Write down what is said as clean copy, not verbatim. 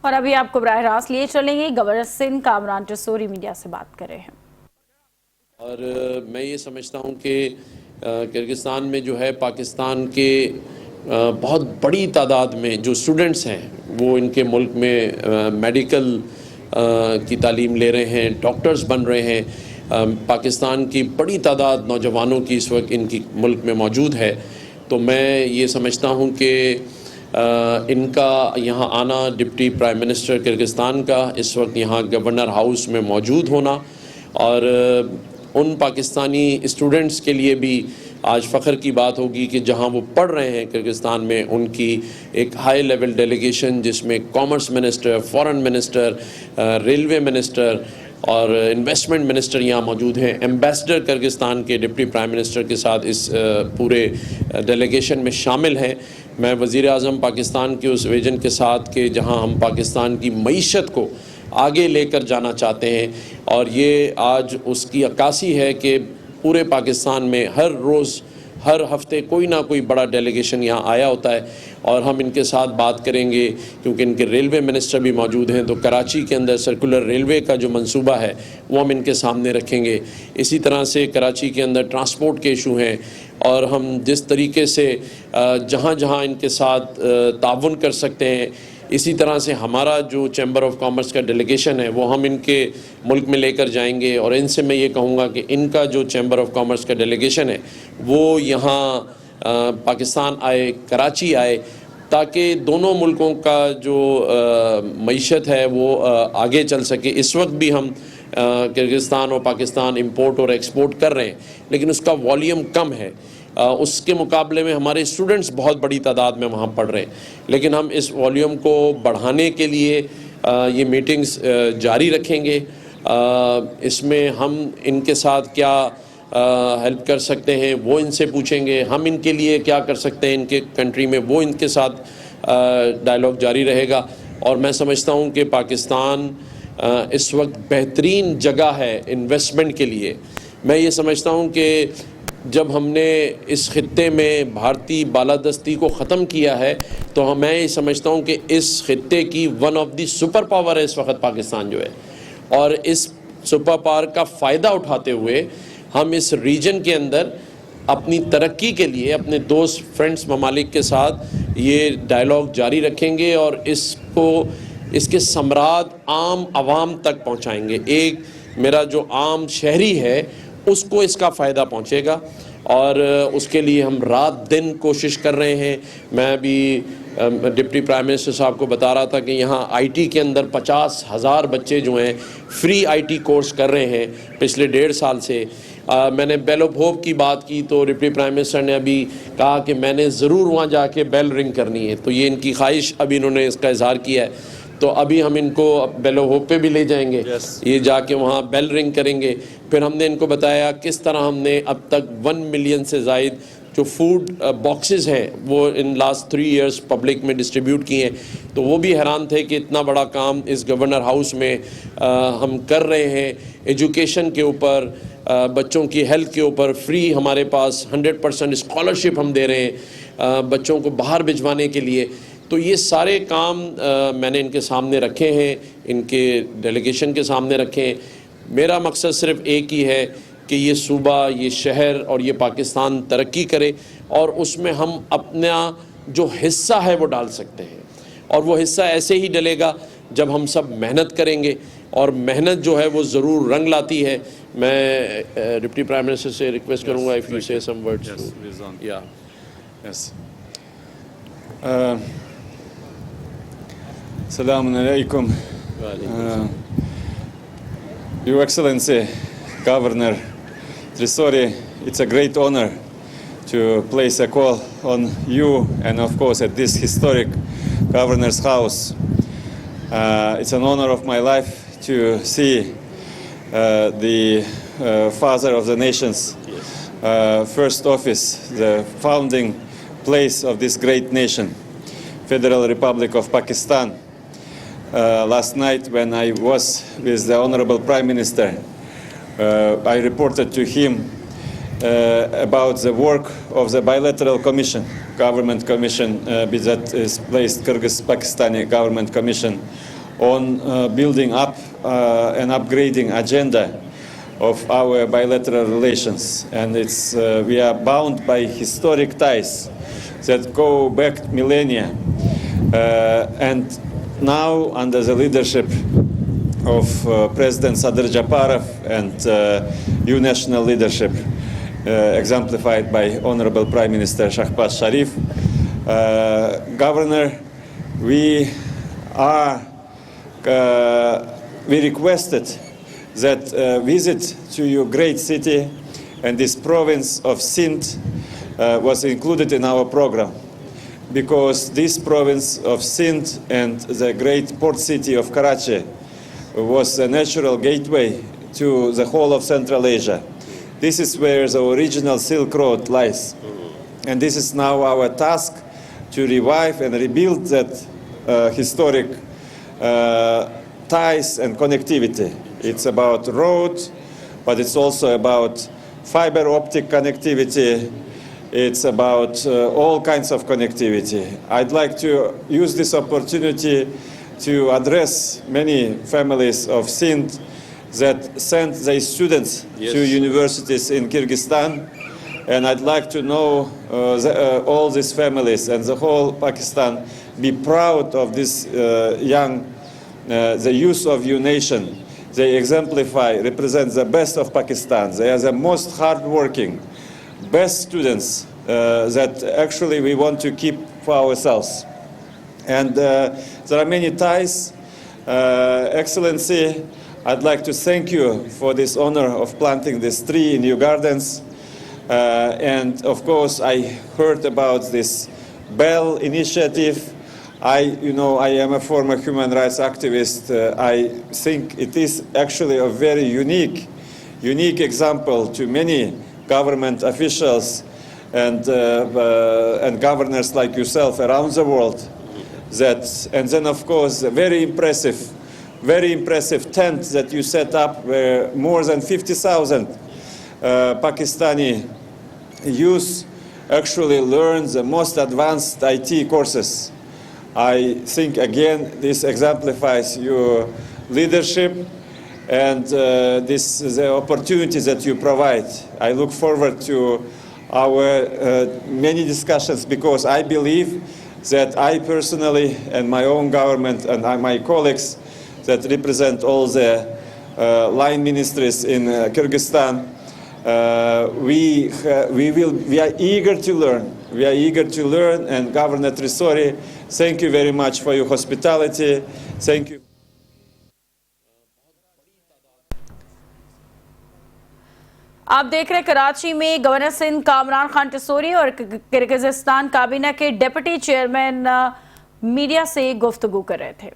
اور ابھی آپ کو براہ راست لیے چلیں گے گورنر سندھ کامران ٹسوری میڈیا سے بات کر رہے ہیں. اور میں یہ سمجھتا ہوں کہ کرگستان میں جو ہے پاکستان کے بہت بڑی تعداد میں جو اسٹوڈنٹس ہیں وہ ان کے ملک میں میڈیکل کی تعلیم لے رہے ہیں، ڈاکٹرز بن رہے ہیں. پاکستان کی بڑی تعداد نوجوانوں کی اس وقت ان کی ملک میں موجود ہے. تو میں یہ سمجھتا ہوں کہ ان کا یہاں آنا، ڈپٹی پرائم منسٹر کرگستان کا اس وقت یہاں گورنر ہاؤس میں موجود ہونا، اور ان پاکستانی اسٹوڈنٹس کے لیے بھی آج فخر کی بات ہوگی کہ جہاں وہ پڑھ رہے ہیں کرگستان میں، ان کی ایک ہائی لیول ڈیلیگیشن جس میں commerce minister, foreign minister, railway minister اور انویسٹمنٹ منسٹر یہاں موجود ہیں. ایمبیسڈر کرگستان کے ڈپٹی پرائم منسٹر کے ساتھ اس پورے ڈیلیگیشن میں شامل ہیں. میں وزیر اعظم پاکستان کے اس ویژن کے ساتھ کہ جہاں ہم پاکستان کی معیشت کو آگے لے کر جانا چاہتے ہیں، اور یہ آج اس کی عکاسی ہے کہ پورے پاکستان میں ہر روز، ہر ہفتے کوئی نہ کوئی بڑا ڈیلیگیشن یہاں آیا ہوتا ہے، اور ہم ان کے ساتھ بات کریں گے کیونکہ ان کے ریلوے منسٹر بھی موجود ہیں. تو کراچی کے اندر سرکولر ریلوے کا جو منصوبہ ہے وہ ہم ان کے سامنے رکھیں گے. اسی طرح سے کراچی کے اندر ٹرانسپورٹ کے ایشو ہیں، اور ہم جس طریقے سے جہاں جہاں ان کے ساتھ تعاون کر سکتے ہیں، اسی طرح سے ہمارا جو چیمبر آف کامرس کا ڈیلیگیشن ہے وہ ہم ان کے ملک میں لے کر جائیں گے. اور ان سے میں یہ کہوں گا کہ ان کا جو چیمبر آف کامرس کا ڈیلیگیشن ہے وہ یہاں پاکستان آئے، کراچی آئے، تاکہ دونوں ملکوں کا جو معیشت ہے وہ آگے چل سکے. اس وقت بھی ہم کرگستان اور پاکستان امپورٹ اور ایکسپورٹ کر رہے ہیں، لیکن اس کا والیوم کم ہے. اس کے مقابلے میں ہمارے اسٹوڈنٹس بہت بڑی تعداد میں وہاں پڑھ رہے ہیں، لیکن ہم اس والیوم کو بڑھانے کے لیے یہ میٹنگز جاری رکھیں گے. اس میں ہم ان کے ساتھ کیا ہیلپ کر سکتے ہیں وہ ان سے پوچھیں گے، ہم ان کے لیے کیا کر سکتے ہیں ان کے کنٹری میں وہ ان کے ساتھ ڈائلاگ جاری رہے گا. اور میں سمجھتا ہوں کہ پاکستان اس وقت بہترین جگہ ہے انویسٹمنٹ کے لیے. میں یہ سمجھتا ہوں کہ جب ہم نے اس خطے میں بھارتی بالادستی کو ختم کیا ہے تو میں یہ سمجھتا ہوں کہ اس خطے کی one of the super power ہے اس وقت پاکستان جو ہے، اور اس سپر پاور کا فائدہ اٹھاتے ہوئے ہم اس ریجن کے اندر اپنی ترقی کے لیے اپنے دوست فرینڈز ممالک کے ساتھ یہ ڈائلاگ جاری رکھیں گے، اور اس کے ثمرات عام عوام تک پہنچائیں گے. ایک میرا جو عام شہری ہے اس کو اس کا فائدہ پہنچے گا، اور اس کے لیے ہم رات دن کوشش کر رہے ہیں. میں بھی ڈپٹی پرائم منسٹر صاحب کو بتا رہا تھا کہ یہاں آئی ٹی کے اندر 50,000 بچے جو ہیں فری آئی ٹی کورس کر رہے ہیں پچھلے 1.5 سال سے. میں نے بیل آف ہوپ کی بات کی تو ڈپٹی پرائم منسٹر نے ابھی کہا کہ میں نے ضرور وہاں جا کے بیل رنگ کرنی ہے. تو یہ ان کی خواہش ابھی انہوں نے اس کا اظہار کیا ہے، تو ابھی ہم ان کو بیل آف ہوپ پہ بھی لے جائیں گے. یہ جا کے وہاں بیل رنگ کریں گے. پھر ہم نے ان کو بتایا کس طرح ہم نے اب تک 1 ملین سے زائد جو فوڈ باکسز ہیں وہ ان لاسٹ 3 ایئرس پبلک میں ڈسٹریبیوٹ کیے ہیں. تو وہ بھی حیران تھے کہ اتنا بڑا کام اس گورنر ہاؤس میں ہم کر رہے ہیں. ایجوکیشن کے اوپر، بچوں کی ہیلتھ کے اوپر فری ہمارے پاس 100% اسکالرشپ ہم دے رہے ہیں بچوں کو باہر بھجوانے کے لیے. تو یہ سارے کام میں نے ان کے سامنے رکھے ہیں، ان کے ڈیلیگیشن کے سامنے رکھے ہیں. میرا مقصد صرف ایک ہی ہے کہ یہ صوبہ، یہ شہر اور یہ پاکستان ترقی کرے، اور اس میں ہم اپنا جو حصہ ہے وہ ڈال سکتے ہیں. اور وہ حصہ ایسے ہی ڈلے گا جب ہم سب محنت کریں گے، اور محنت جو ہے وہ ضرور رنگ لاتی ہے. میں ڈپٹی پرائم منسٹر سے ریکویسٹ کروں گا if you say some words. Assalamu alaikum. Your Excellency, Governor Trisori, it's a great honor to place a call on you and of course at this historic Governor's House. It's an honor of my life to see the father of the nation's first office, the founding place of this great nation, Federal Republic of Pakistan. Last night when I was with the Honorable Prime Minister, I reported to him about the work of the Bilateral Commission government commission that is placed, Kyrgyz-Pakistani government commission, on building up and upgrading agenda of our bilateral relations. And we are bound by historic ties that go back millennia. And now, under the leadership of President Sadir Japarov and new national leadership, exemplified by Honorable Prime Minister Shahbaz Sharif, Governor, we requested that visit to your great city and this province of Sindh was included in our program, because this province of Sindh and the great port city of Karachi was a natural gateway to the whole of Central Asia. This is where the original Silk Road lies. And this is now our task, to revive and rebuild that historic ties and connectivity. It's about road, but it's also about fiber optic connectivity. It's about all kinds of connectivity. I'd like to use this opportunity to address many families of Sindh that send their students to universities in Kyrgyzstan. And I'd like to know all these families and the whole Pakistan be proud of this the youth of your nation. They exemplify, represent the best of Pakistan. They are the most hardworking, best students that actually we want to keep for ourselves. And there are many ties. Excellency, I'd like to thank you for this honor of planting this tree in your gardens. And of course, I heard about this Bell initiative. I am a former human rights activist. I think it is actually a very unique example to many government officials and governors like yourself around the world. And then, of course, a very impressive tent that you set up, where more than 50,000 Pakistani youth actually learn the most advanced IT courses. I think, again, this exemplifies your leadership and the opportunities that you provide. I look forward to our many discussions, because I believe that I personally and my own government and my colleagues that represent all the line ministries in Kyrgyzstan, we are eager to learn. We are eager to learn. And Governor Trisori, thank you very much for your hospitality. Thank you. आप देख रहे कराची में governor Sindh Kamran Khan Tessori और Kyrgyzstan काबीना के deputy chairman media से गुफ्तगू कर रहे थे।